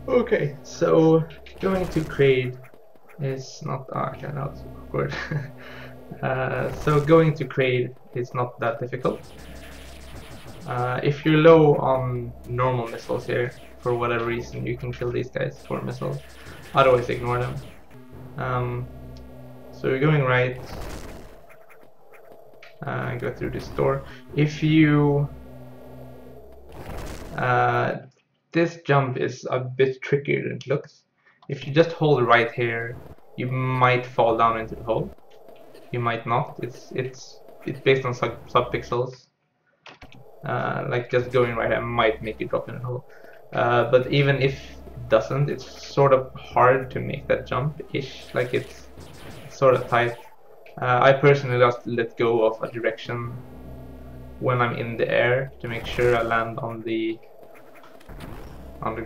Okay, so going to Kraid is not. Okay, that's awkward. So going to Kraid is not that difficult. If you're low on normal missiles here, for whatever reason, you can kill these guys for missiles. Otherwise, ignore them. So you're going right. Go through this door. If you this jump is a bit trickier than it looks. If you just hold right here, you might fall down into the hole. You might not. It's based on subpixels. Like just going right here might make you drop in the hole. But even if it doesn't, it's sort of hard to make that jump-ish. Like it's sort of tight. I personally just let go of a direction when I'm in the air to make sure I land on the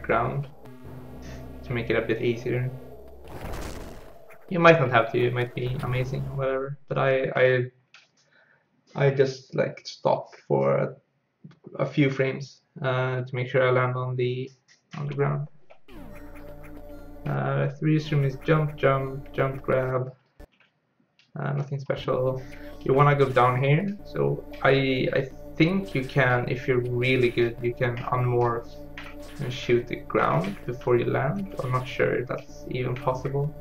ground to make it a bit easier. You might not have to, it might be amazing or whatever, but I just like stop for a few frames to make sure I land on the ground. 3 stream is jump, jump, jump, grab. Nothing special. You want to go down here, so I think you can, if you're really good, you can unmorph and shoot the ground before you land. I'm not sure if that's even possible.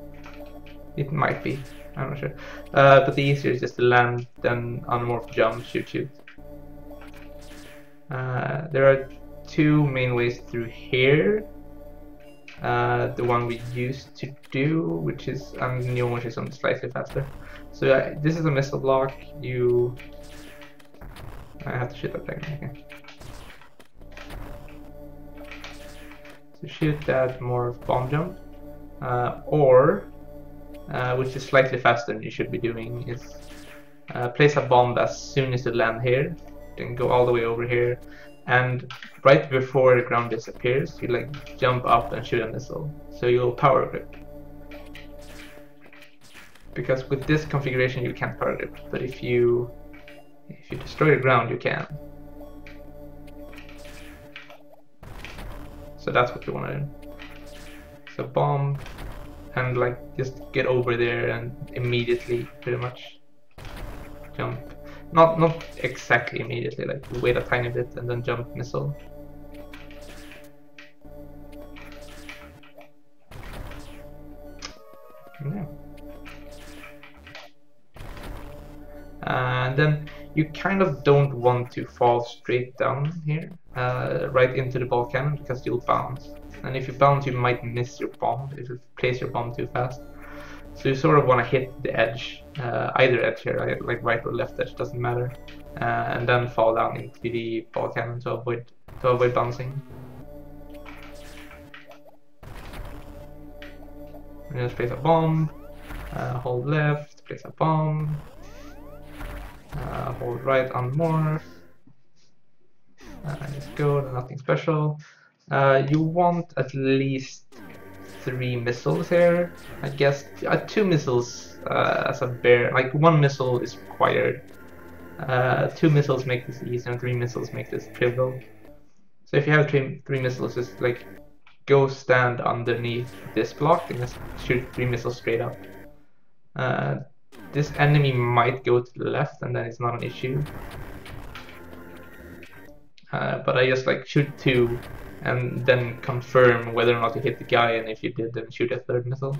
It might be, I'm not sure. But the easier is just to land, then unmorph, jump, shoot, shoot. There are 2 main ways through here. The one we used to do, which is the new one, which is something slightly faster. So this is a missile block. I have to shoot that thing. Okay. So shoot that more bomb jump, or which is slightly faster than you should be doing, is place a bomb as soon as you land here, then go all the way over here, and right before the ground disappears, you like jump up and shoot a missile. So you'll power grip. Because with this configuration you can't power grip, but if you destroy the ground you can. So that's what you want to do. So bomb, and like just get over there and immediately pretty much jump. Not exactly immediately, like wait a tiny bit and then jump missile. Yeah. And then you kind of don't want to fall straight down here, right into the ball cannon, because you'll bounce. And if you bounce, you might miss your bomb if you place your bomb too fast. So you sort of want to hit the edge, either edge here, like right or left edge, doesn't matter, and then fall down into the ball cannon to avoid bouncing. And just place a bomb, hold left, place a bomb, hold right on morph, just go, nothing special. You want at least 3 missiles here, I guess. 2 missiles as a bare, like 1 missile is required. 2 missiles make this easy and 3 missiles make this trivial. So if you have 3 missiles, just like go stand underneath this block and just shoot 3 missiles straight up. This enemy might go to the left and then it's not an issue. But I just like shoot 2 and then confirm whether or not you hit the guy, and if you did, then shoot a 3rd missile.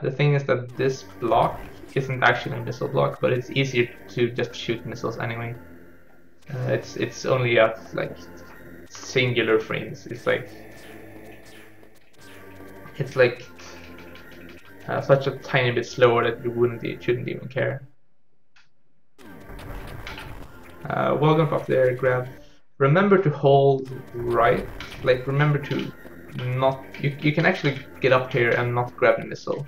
The thing is that this block isn't actually a missile block, but it's easier to just shoot missiles anyway. It's only at like singular frames. It's like such a tiny bit slower that you shouldn't even care. Welcome up there, grab. Remember to hold right. Like remember to not. You can actually get up here and not grab the missile.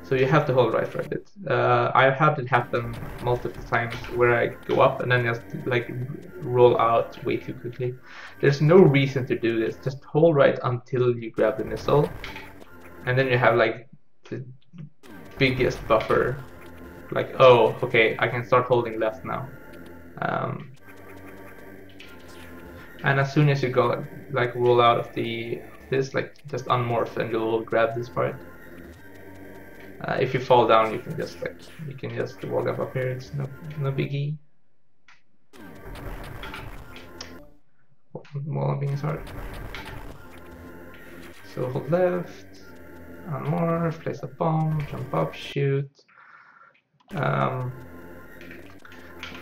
So you have to hold right for a bit. I've had it happen multiple times where I go up and then just like roll out way too quickly. There's no reason to do this. Just hold right until you grab the missile, and then you have like the biggest buffer. Like, oh, okay, I can start holding left now. And as soon as you go like roll out of this, like just unmorph and you'll grab this part. If you fall down, you can just wall jump up here. It's no biggie. Wall jumping is hard. So hold left, unmorph, place a bomb, jump up, shoot.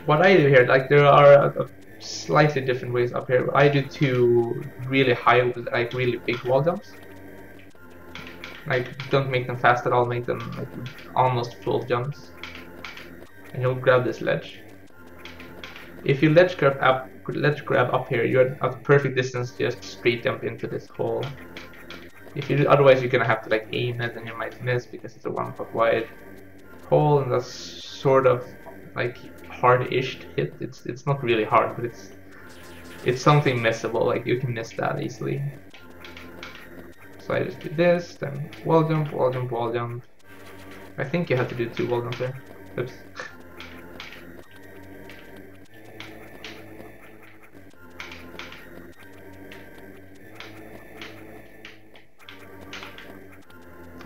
What I do here, like there are slightly different ways up here. I do two really high, like really big wall jumps. Like don't make them fast at all, make them like almost full jumps. And you'll grab this ledge. If you ledge grab up here, you're at the perfect distance to just straight jump into this hole. If you do, otherwise you're gonna have to like aim it and you might miss because it's a 1 block wide hole, and that's sort of like hard-ish to hit. It's not really hard, but it's something missable. Like you can miss that easily. So I just do this, then wall jump, wall jump, wall jump. I think you have to do 2 wall jumps there. Oops.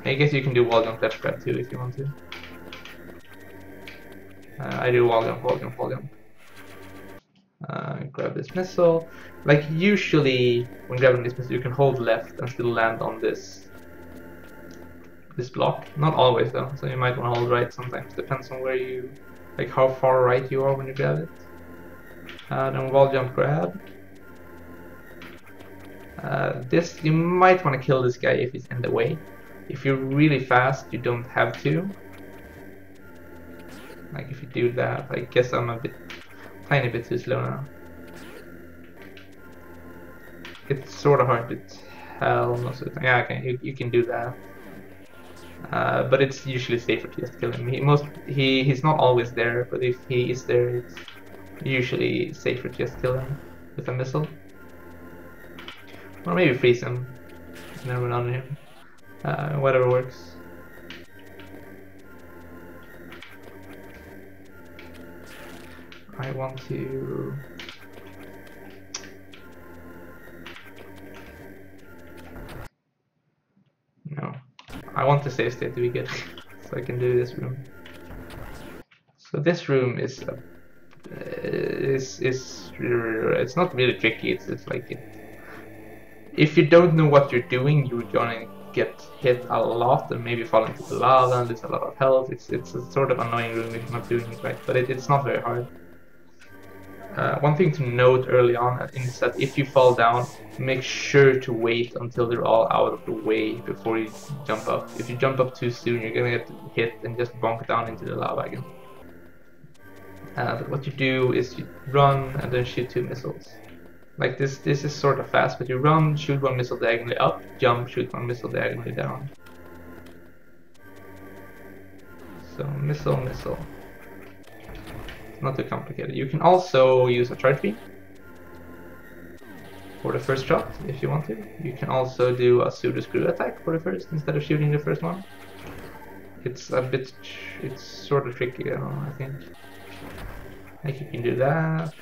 I guess you can do wall jump, ledge grab too if you want to. I do wall jump, wall jump, wall jump. Grab this missile. Like usually when grabbing this missile you can hold left and still land on this block. Not always though, so you might want to hold right sometimes. Depends on where you, like how far right you are when you grab it. Then wall jump grab. This, you might want to kill this guy if he's in the way. If you're really fast, you don't have to. Like if you do that, I guess I'm a tiny bit too slow now. It's sort of hard to tell most of the time. Yeah, okay, you can do that. But it's usually safer to just kill him. He's not always there, but if he is there, it's usually safer to just kill him with a missile. Or maybe freeze him and then run on him. Whatever works. I want to... No. I want the save state to be good, so I can do this room. So this room is it's not really tricky. It's like if you don't know what you're doing, you're gonna get hit a lot and maybe fall into the lava and lose a lot of health. It's a sort of annoying room if you're not doing it right, but it's not very hard. One thing to note early on is that if you fall down, make sure to wait until they're all out of the way before you jump up. If you jump up too soon, you're gonna get hit and just bonk down into the lava again. But what you do is you run and then shoot 2 missiles. Like this is sort of fast, but you run, shoot 1 missile diagonally up, jump, shoot 1 missile diagonally down. So missile, missile. Not too complicated. You can also use a charge beam for the first shot if you want to. You can also do a pseudo screw attack for the first instead of shooting the first one. It's sort of tricky, I think. Like you can do that.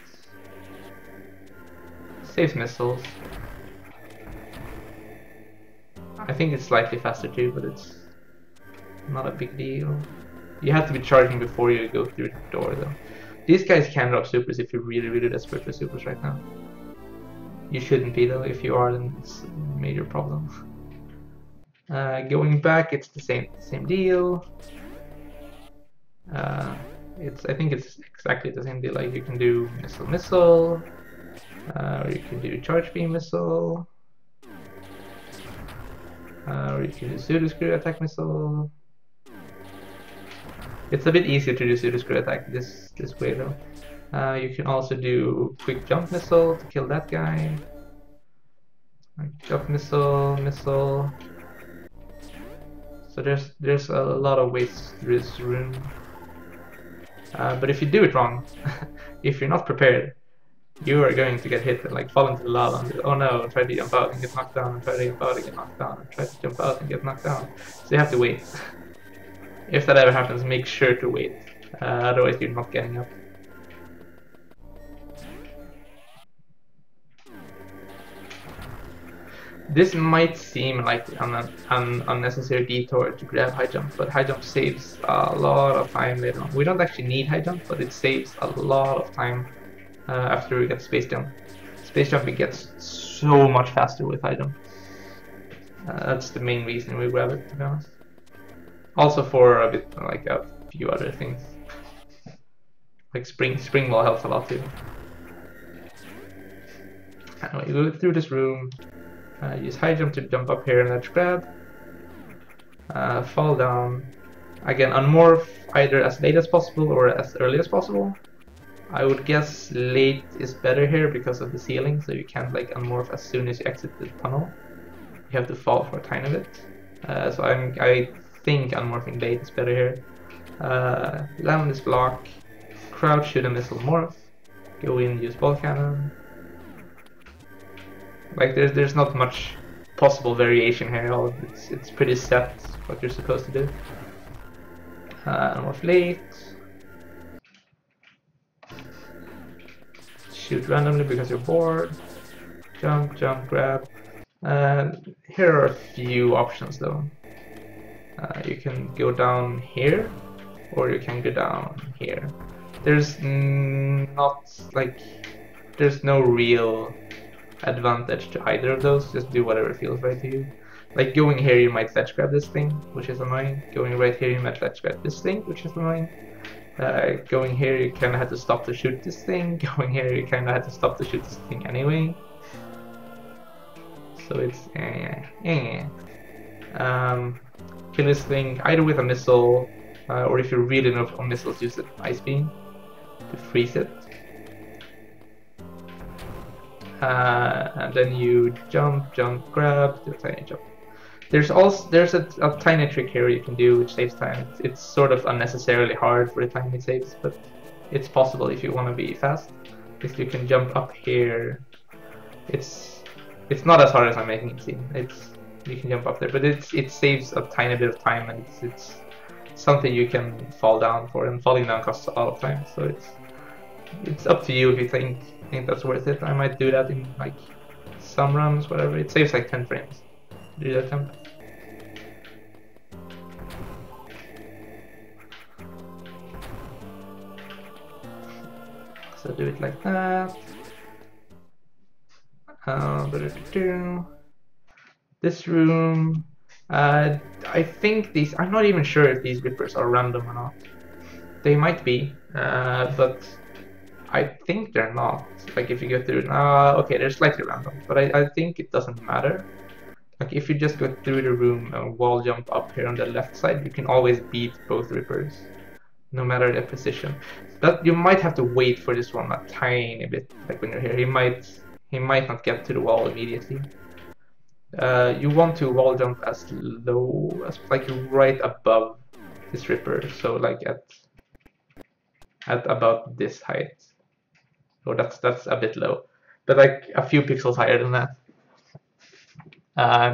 Saves missiles. I think it's slightly faster too, but it's not a big deal. You have to be charging before you go through the door though. These guys can drop supers if you're really desperate for supers right now. You shouldn't be though. If you are, then it's a major problem. Going back, it's the same deal. I think it's exactly the same deal. Like you can do missile, or you can do charge beam missile, or you can do pseudo screw attack missile. It's a bit easier to do pseudo screw attack this way though. You can also do quick jump missile to kill that guy. Jump missile, missile. So there's a lot of ways through this room. But if you do it wrong, if you're not prepared, you are going to get hit and like fall into the lava and oh no, try to jump out and get knocked down, and try to jump out and get knocked down, and try to jump out and get knocked down. So you have to wait. If that ever happens, make sure to wait. Otherwise you're not getting up. This might seem like an unnecessary detour to grab high jump, but high jump saves a lot of time later on. We don't actually need high jump, but it saves a lot of time after we get space jump. Space jumping gets so much faster with high jump. That's the main reason we grab it, to be honest. Also for a bit like a few other things. Like spring wall helps a lot too. Anyway, go through this room. Use high jump to jump up here and ledge grab. Fall down. Again, unmorph either as late as possible or as early as possible. I would guess late is better here because of the ceiling, so you can't like unmorph as soon as you exit the tunnel. You have to fall for a tiny bit. So I think unmorphing late is better here. Land this block. Crouch, shoot a missile, morph. Go in, use ball cannon. Like there's not much possible variation here. It's pretty set what you're supposed to do. Morph late. Shoot randomly because you're bored. Jump, jump, grab. Here are a few options though. You can go down here, or you can go down here. There's there's no real advantage to either of those. Just do whatever feels right to you. Like going here you might ledge grab this thing, which is annoying. Going right here you might ledge grab this thing, which is annoying. Going here you kinda had to stop to shoot this thing. Going here you kinda had to stop to shoot this thing anyway. So it's kill this thing either with a missile, or if you're really enough on missiles, use the ice beam to freeze it. And then you jump, grab, do a tiny jump. There's a tiny trick here you can do which saves time. It's sort of unnecessarily hard for the time it saves, but it's possible if you want to be fast. If you can jump up here, it's not as hard as I'm making it seem. You can jump up there, but it saves a tiny bit of time, and it's something you can fall down for, and falling down costs a lot of time. So it's up to you if you think that's worth it. I might do that in like some runs, whatever. It saves like 10 frames to do that jump. So do it like that. This room, I think these, I'm not even sure if these rippers are random or not. They might be, but I think they're not. Like if you go through, okay, they're slightly random, but I think it doesn't matter. Like if you just go through the room and wall jump up here on the left side, you can always beat both rippers, no matter the position. But you might have to wait for this one a tiny bit. Like when you're here, he might not get to the wall immediately. You want to wall jump as low as like right above this ripper, so like at about this height. So that's a bit low, but like a few pixels higher than that.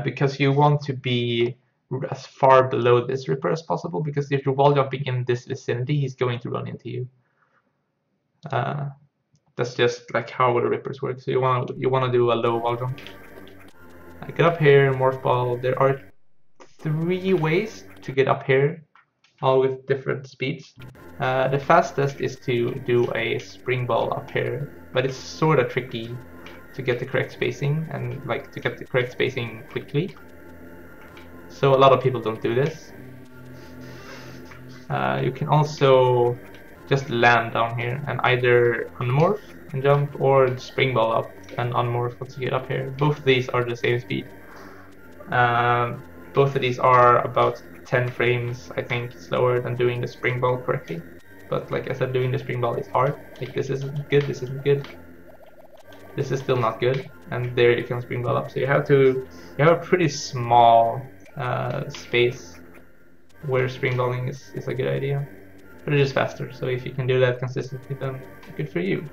Because you want to be as far below this ripper as possible, because if you're wall jumping in this vicinity, he's going to run into you. That's just like how the rippers work. So you want to do a low wall jump. Get up here, morph ball. There are 3 ways to get up here, all with different speeds. The fastest is to do a spring ball up here, but it's sort of tricky to get the correct spacing, and like to get the correct spacing quickly. So a lot of people don't do this. You can also just land down here and either unmorph and jump, or spring ball up and unmorph once you get up here. Both of these are the same speed. Both of these are about 10 frames, I think, slower than doing the spring ball correctly. But like I said, doing the spring ball is hard. Like this isn't good, this isn't good. This is still not good, and there you can spring ball up. So you have a pretty small space where spring balling is a good idea. But it is faster, so if you can do that consistently, then good for you.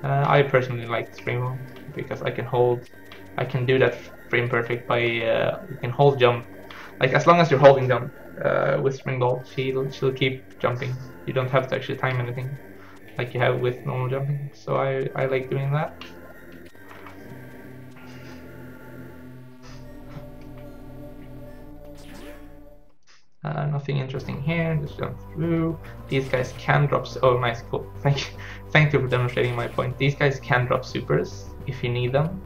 I personally like spring ball because I can do that frame perfect by you can hold jump. Like as long as you're holding jump with spring ball, she'll keep jumping. You don't have to actually time anything like you have with normal jumping. So I like doing that. Nothing interesting here. Just jump through. These guys can drop. Oh, nice, cool. Thank you for demonstrating my point. These guys can drop supers if you need them.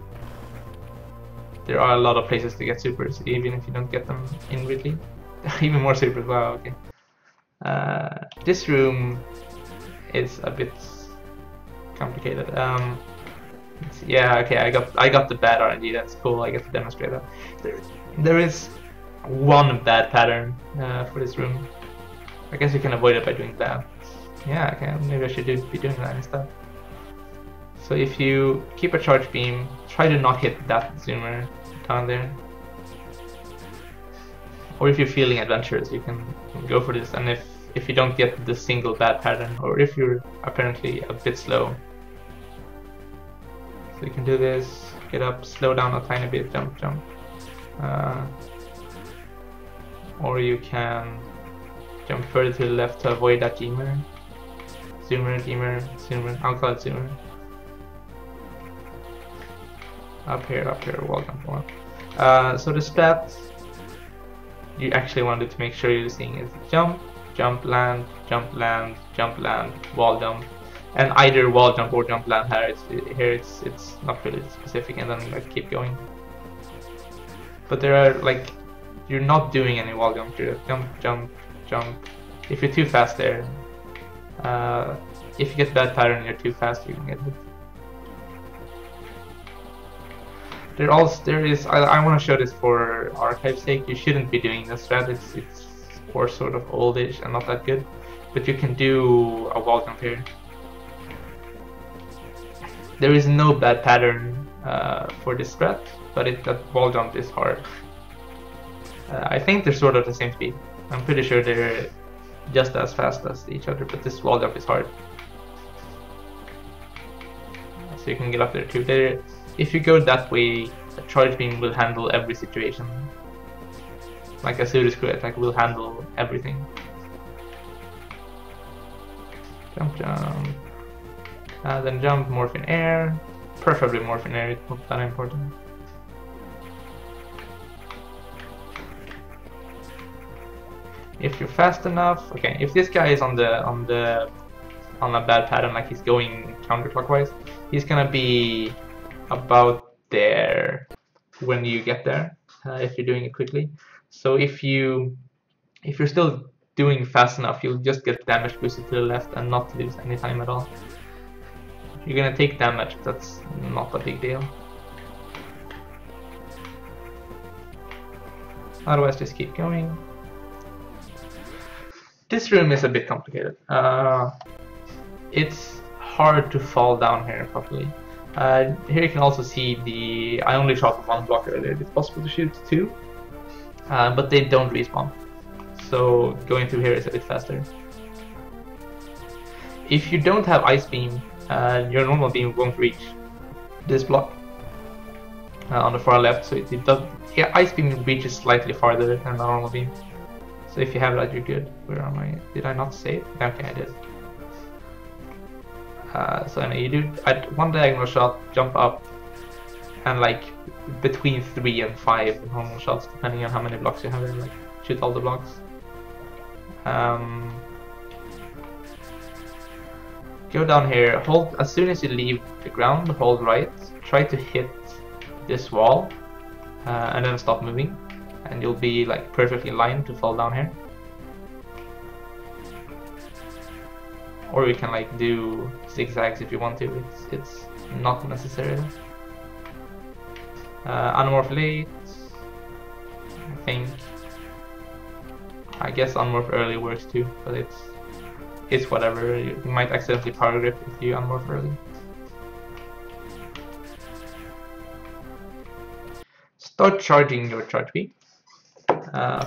There are a lot of places to get supers, even if you don't get them inwardly. Even more supers. Wow. Okay. This room is a bit complicated. Yeah. Okay. I got the bad RNG. That's cool. I get to demonstrate that. There is one bad pattern for this room. I guess you can avoid it by doing that. Yeah, okay, maybe I should be doing that instead. So if you keep a charge beam, try to not hit that zoomer down there. Or if you're feeling adventurous, you can go for this. And if you don't get the single bad pattern, or if you're apparently a bit slow, so you can do this, get up, slow down a tiny bit, jump. Or you can jump further to the left to avoid that zoomer. Zoomer, I'll call it zoomer. Up here, wall jump. So the stats you actually wanted to make sure you're seeing is jump, land, wall jump. And either wall jump or jump land here it's not really specific, and then like keep going. But there are like, you're not doing any wall jump here. Jump. If you're too fast there, if you get bad pattern, you're too fast, you can get hit. There is. I want to show this for archive's sake. You shouldn't be doing this strat. It's for sort of oldish and not that good. But you can do a wall jump here. There is no bad pattern for this strat, but that wall jump is hard. I think they're sort of the same speed. I'm pretty sure they're just as fast as each other, but this wall jump is hard. So you can get up there too. If you go that way, a charge beam will handle every situation. Like a pseudo screw attack will handle everything. Jump. Then jump, morph in air. Preferably morph in air, it's not that important. If you're fast enough, okay. If this guy is on a bad pattern, like he's going counterclockwise, he's gonna be about there when you get there. If you're doing it quickly, so if you're still doing fast enough, you'll just get damage boosted to the left and not lose any time at all. You're gonna take damage, but that's not a big deal. Otherwise, just keep going. This room is a bit complicated. It's hard to fall down here properly. Here you can also see I only shot one block earlier. It's possible to shoot two, but they don't respawn. So going through here is a bit faster. If you don't have ice beam, your normal beam won't reach this block on the far left. So it does. Yeah, ice beam reaches slightly farther than the normal beam. So if you have that, you're good. Where am I? Did I not save? Okay, I did. So anyway, you do one diagonal shot, jump up, and like between 3 and 5 normal shots, depending on how many blocks you have, and like shoot all the blocks. Go down here, hold as soon as you leave the ground, hold right, try to hit this wall, and then stop moving, and you'll be like perfectly in line to fall down here. Or you can like do zigzags if you want to. It's not necessary. Unmorph late, I think. I guess unmorph early works too, but it's whatever. You might accidentally power grip if you unmorph early. Start charging your charge beam.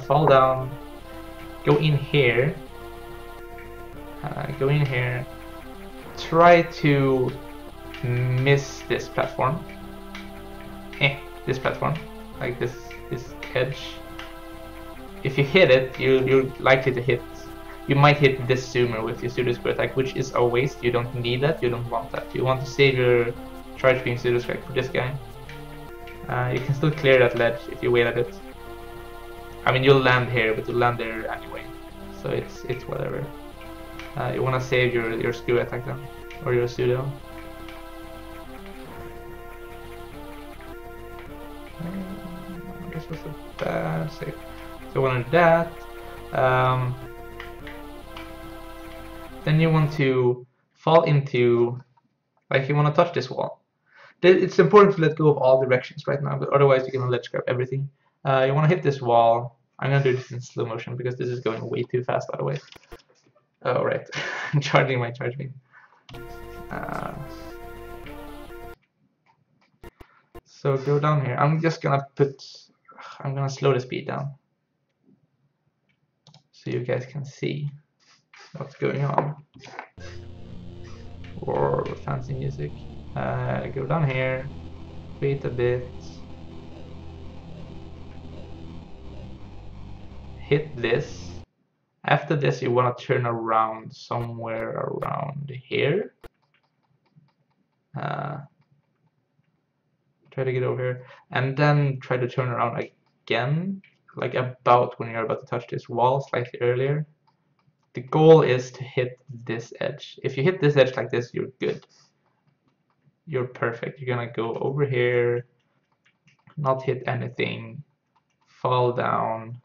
Fall down. Go in here. Go in here. Try to miss this platform. This platform, like this edge. If you hit it, you're likely to hit. You might hit this zoomer with your pseudo screw attack, which is a waste. You don't need that. You don't want that. You want to save your charge beam pseudo screw for this guy. You can still clear that ledge if you wait at it. I mean, you'll land here, but you'll land there anyway. So it's whatever. You want to save your screw attack then, or your pseudo. This was a bad save. So one of that. Then you want to fall into, like you want to touch this wall. It's important to let go of all directions right now, but otherwise you're gonna ledge grab everything. You want to hit this wall. I'm gonna do this in slow motion because this is going way too fast, by the way. Oh right, I'm charging my charge beam. So go down here. I'm gonna slow the speed down so you guys can see what's going on. Or fancy music. Go down here, wait a bit, hit this. After this you want to turn around somewhere around here. Try to get over here and then try to turn around again, like about when you're about to touch this wall, slightly earlier. The goal is to hit this edge. If you hit this edge like this, you're good. You're perfect. You're gonna go over here, not hit anything, fall down,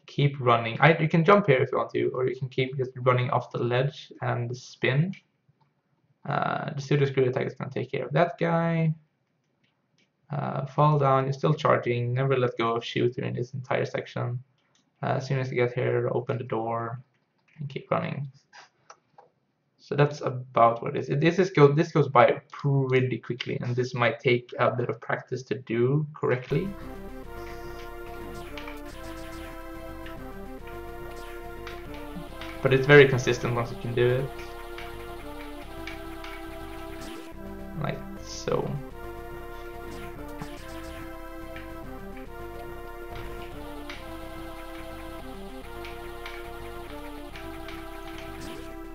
keep running. You can jump here if you want to, or you can keep just running off the ledge and spin. The pseudo screw attack is gonna take care of that guy. Fall down, you're still charging, never let go of shooter in this entire section. As soon as you get here, open the door and keep running. So that's about what it is. This goes by pretty quickly, and this might take a bit of practice to do correctly. But it's very consistent once you can do it. Like so.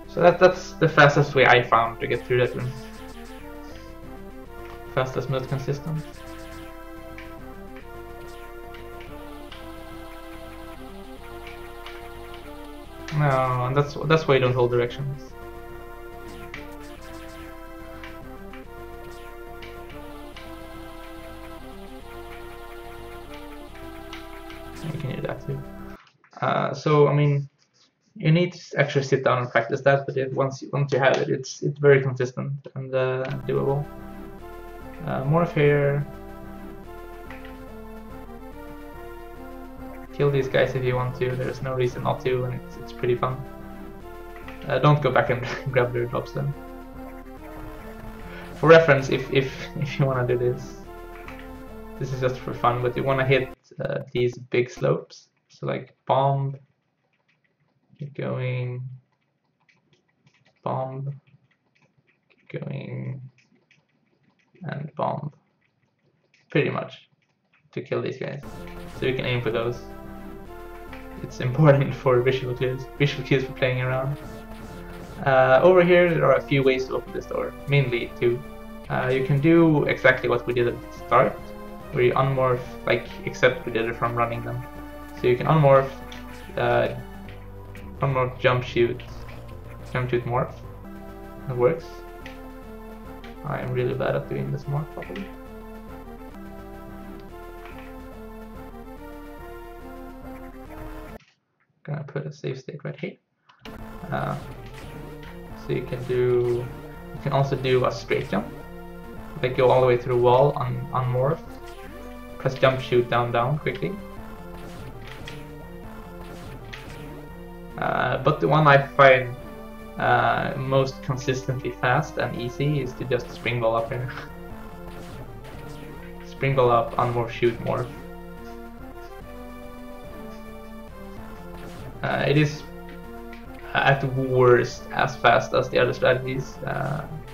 So that's the fastest way I found to get through that room. Fastest, most consistent. No, and that's why you don't hold directions. You can do that too. So I mean, you need to actually sit down and practice that, but once you have it, it's very consistent and doable. Morph here. Kill these guys if you want to. There's no reason not to, and it's pretty fun. Don't go back and grab their drops then. For reference, if you want to do this is just for fun, but you want to hit these big slopes. So like bomb. Keep going, bomb, keep going, and bomb. Pretty much to kill these guys. So you can aim for those. It's important for visual cues for playing around. Over here there are a few ways to open this door, mainly two. You can do exactly what we did at the start, where you unmorph, except we did it from running them. So you can unmorph, jump shoot, morph. It works. I am really bad at doing this morph properly. Gonna put a save state right here. So you can also do a straight jump. Like go all the way through the wall on morph. Press jump shoot down quickly. But the one I find most consistently fast and easy is to just springball up here. Springball up, unmorph, shoot, morph. It is at worst as fast as the other strategies,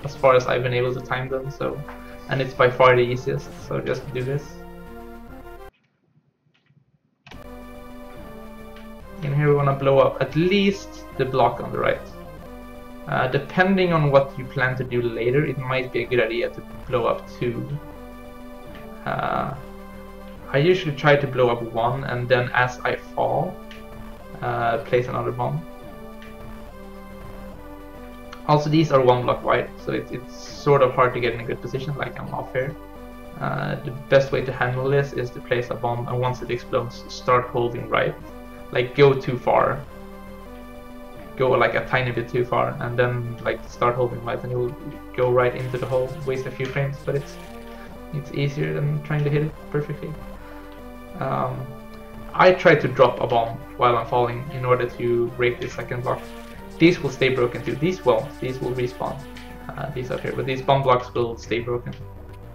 as far as I've been able to time them. So, and it's by far the easiest. So just do this. And here we want to blow up at least the block on the right. Depending on what you plan to do later, it might be a good idea to blow up two. I usually try to blow up one, and then as I fall, place another bomb. Also, these are 1 block wide, so it's sort of hard to get in a good position, like I'm off here. The best way to handle this is to place a bomb, and once it explodes, start holding right. Like, go too far. Go like a tiny bit too far, and then like start holding right, and you'll go right into the hole, waste a few frames, but it's easier than trying to hit it perfectly. I try to drop a bomb while I'm falling in order to break the second block. These will stay broken too. These won't. These will respawn. These up here, but these bomb blocks will stay broken.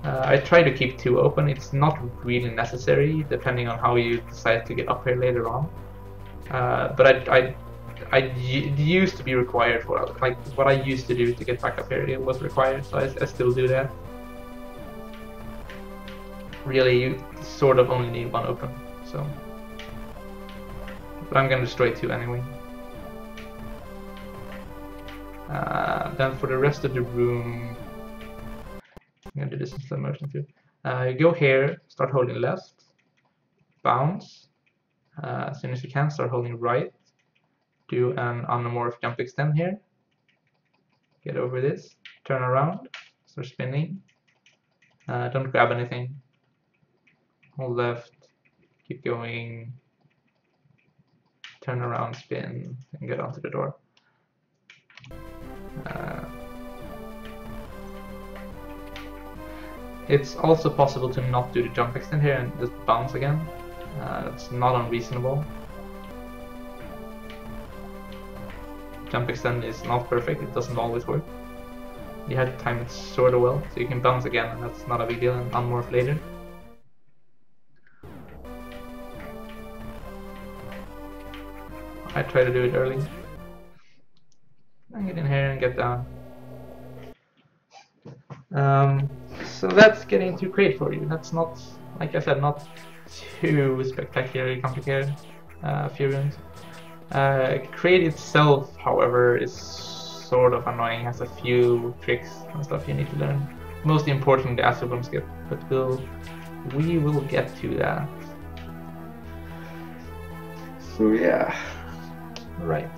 I try to keep 2 open. It's not really necessary, depending on how you decide to get up here later on. But it used to be required for, like, what I used to do to get back up here, it was required, so I still do that. Really, you sort of only need 1 open, so. But I'm gonna destroy 2 anyway. Then for the rest of the room, I'm gonna do this in slow motion too. You go here, start holding left, bounce. As soon as you can, start holding right. Do an unmorph jump extend here. Get over this, turn around, start spinning. Don't grab anything. Hold left, keep going. Turn around, spin, and get onto the door. It's also possible to not do the jump extend here and just bounce again. That's not unreasonable. Jump extend is not perfect, it doesn't always work. You have to time it sort of well, so you can bounce again, and that's not a big deal, and unmorph later. I try to do it early. And get in here and get down. So that's getting too Kraid for you. That's not, like I said, not too spectacularly complicated. Few rooms. Kraid itself, however, is sort of annoying. Has a few tricks and stuff you need to learn. Most importantly, the acid bomb skip, but we will get to that. So yeah, right.